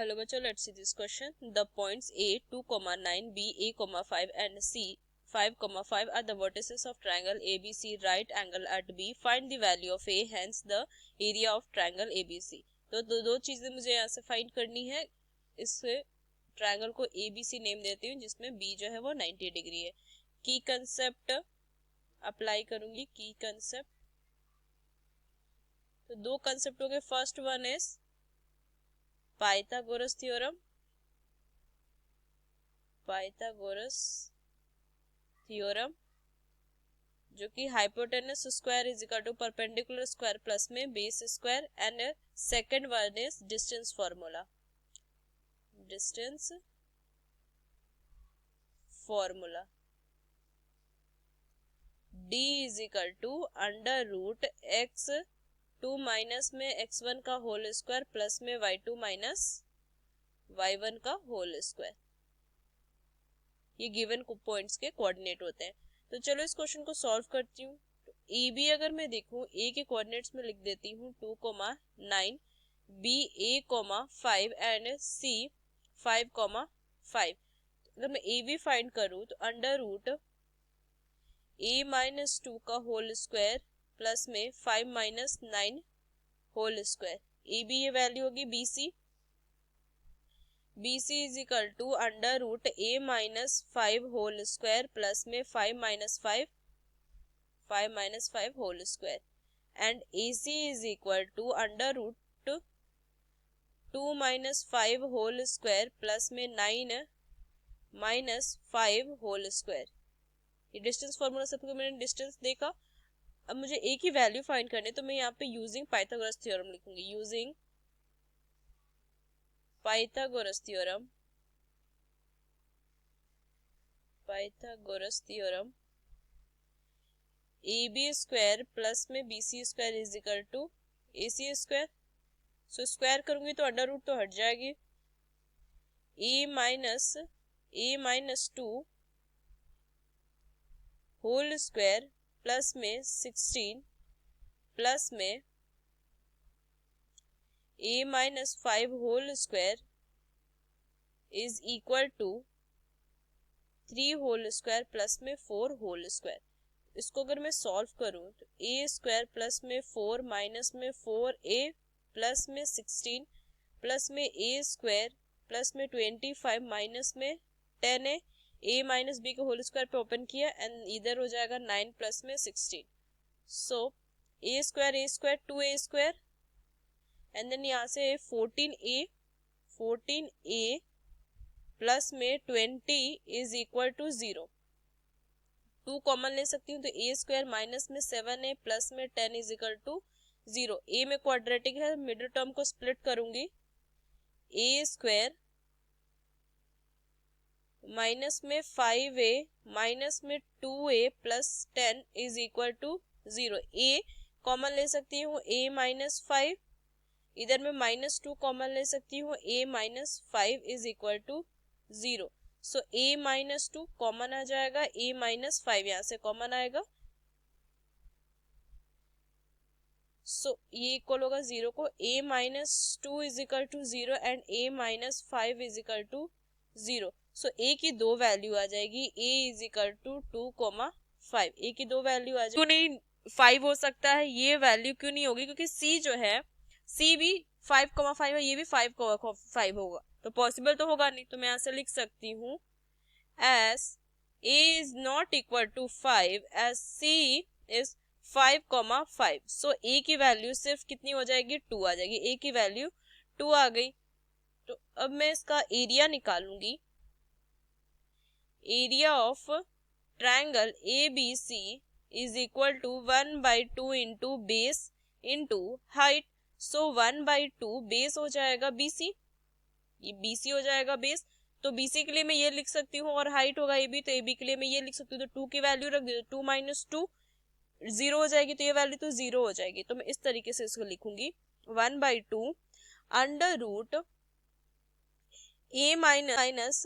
Hello bachcho, let's see this question. The points A 2,9, B 8,5 and C 5,5 are the vertices of triangle ABC right angle at B. Find the value of A, hence the area of triangle ABC. तो दो चीजें मुझे यहाँ से find करनी है. इस triangle को ABC नेम देती हूँ जिसमें B जो है वो 90 डिग्री है. की कंसेप्ट अप्लाई करूंगी. की कंसेप्ट, तो दो कंसेप्ट हो गए. First one is Pythagoras theorem. Pythagoras theorem जो कि hypotenuse square is equal to perpendicular square plus में base square. And second one is distance formula. Distance formula d is equal to under root x two minus में x1 का whole square plus में y2 minus y1 का whole square. ये given points के coordinate होते हैं. तो चलो इस क्वेश्चन को सॉल्व करती हूँ. तो ए बी अगर मैं देखूँ, ए के कोऑर्डिनेट्स में लिख देती हूँ 2,9, बी 8,5 एंड सी 5,5. अगर मैं ए बी फाइंड करूँ तो अंडर रूट ए माइनस 2 का होल स्क्वायर प्लस में 5 minus 9 whole square. A B ये वैल्यू होगी B C. BC is equal to under root a minus 5 whole square plus में 5 minus 5 whole square. And AC is equal to under root 2 minus 5 whole square plus में 9 minus 5 whole square. ये distance formula सबको मैंने distance देखा. अब मुझे ए की value find करनी, तो मैं यहाँ पे यूजिंग पाइथागोरस थ्योरम लिखूंगी. Using Pythagoras theorem. Pythagoras theorem A B square plus में B C square is equal to A C square. So square करूंगी तो अंडर रूट तो हट जाएगी. A minus 2 whole square plus में 16 प्लस में a minus 5 whole square is equal to 3 whole square plus में 4 whole square. इसको अगर मैं सॉल्व करूं तो a स्क्वायर प्लस में 4 माइनस में 4a प्लस में 16 प्लस में a स्क्वायर प्लस में 25 माइनस में 10a. a माइनस b को होल स्क्वायर पे ओपन किया एंड इधर हो जाएगा 9 प्लस में 16. So a square 2a square and then यहाँ से 14a प्लस में 20 इज इक्वल टू 0. 2 कॉमन ले सकती हूँ तो a स्क्वायर माइनस में 7a प्लस में 10 इज इक्वल टू 0. a में क्वाड्रेटिक है, मिडिल टर्म को स्प्लिट करूंगी. a स्क्वायर माइनस में 5a माइनस में 2a plus 10 is equal to 0. a common ले सकती हूँ, a माइनस 5. इधर मैं माइनस 2 कॉमन ले सकती हूँ, a minus 5 is equal to 0. So a minus 2 common आ जाएगा, a माइनस 5 यहाँ से कॉमन आएगा. सो ये इक्वल होगा 0 को. a minus 2 is equal to 0 and a minus 5 is equal to 0. So a की दो वैल्यू आ जाएगी. a is equal to 2,5. a की दो वैल्यू आ जाएगी. क्यों नहीं 5 हो सकता है? ये वैल्यू क्यों नहीं होगी? क्योंकि c जो है, c भी 5,5 है, ये भी 5,5 होगा, तो पॉसिबल तो होगा नहीं. तो मैं यहाँ से लिख सकती हूँ as a is not equal to 5 as c is 5,5. So a की वैल्यू सिर्फ कितनी हो जाएगी? 2 आ जाएगी. a की वैल्यू 2 आ गई. तो अब मैं इसका एरिया निकालूंगी. Area of triangle ABC is equal to 1/2 into base into height. So 1/2 base हो जाएगा BC. ये BC हो जाएगा बेस. तो BC के लिए मैं ये लिख सकती हूँ और हाइट होगा AB, तो AB के लिए मैं ये लिख सकती हूँ. तो 2 की वैल्यू रख दी तो 2 माइनस 2 0 हो जाएगी, तो ये वैल्यू तो 0 हो जाएगी. तो मैं इस तरीके से इसको लिखूंगी 1/2 under root a minus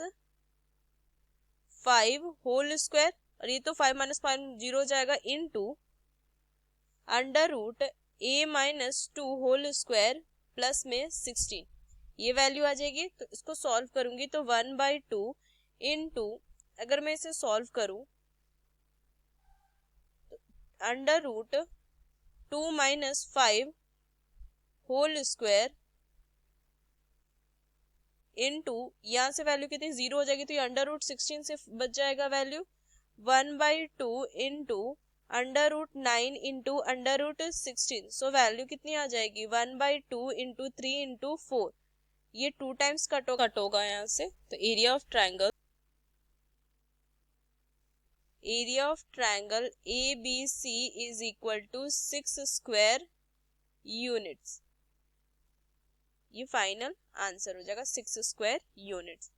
5 whole square, और ये तो 5 माइनस 5 0 हो जाएगा, into under root a minus 2 whole square plus में 16. ये वैल्यू आ जाएगी। तो इसको सॉल्व करूंगी तो 1/2 इंटू, अगर मैं इसे सॉल्व करूं तो under root 2 minus 5 whole square into, यहाँ से वैल्यू कितनी 0 हो जाएगी तो ये अंडर रूट 16 से बच जाएगा value. 1/2 into under root 9 into under root 16, so value कितनी आ जाएगी 1/2 इंटू 3 इंटू 4। ये 2 टाइम्स कट होगा यहाँ से। तो area of triangle ABC is equal to 6 square units. ये फाइनल आंसर हो जाएगा 6 square units.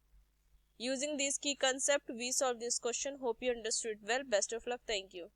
Using these key concepts, we solved this question. Hope you understood well. Best of luck. Thank you.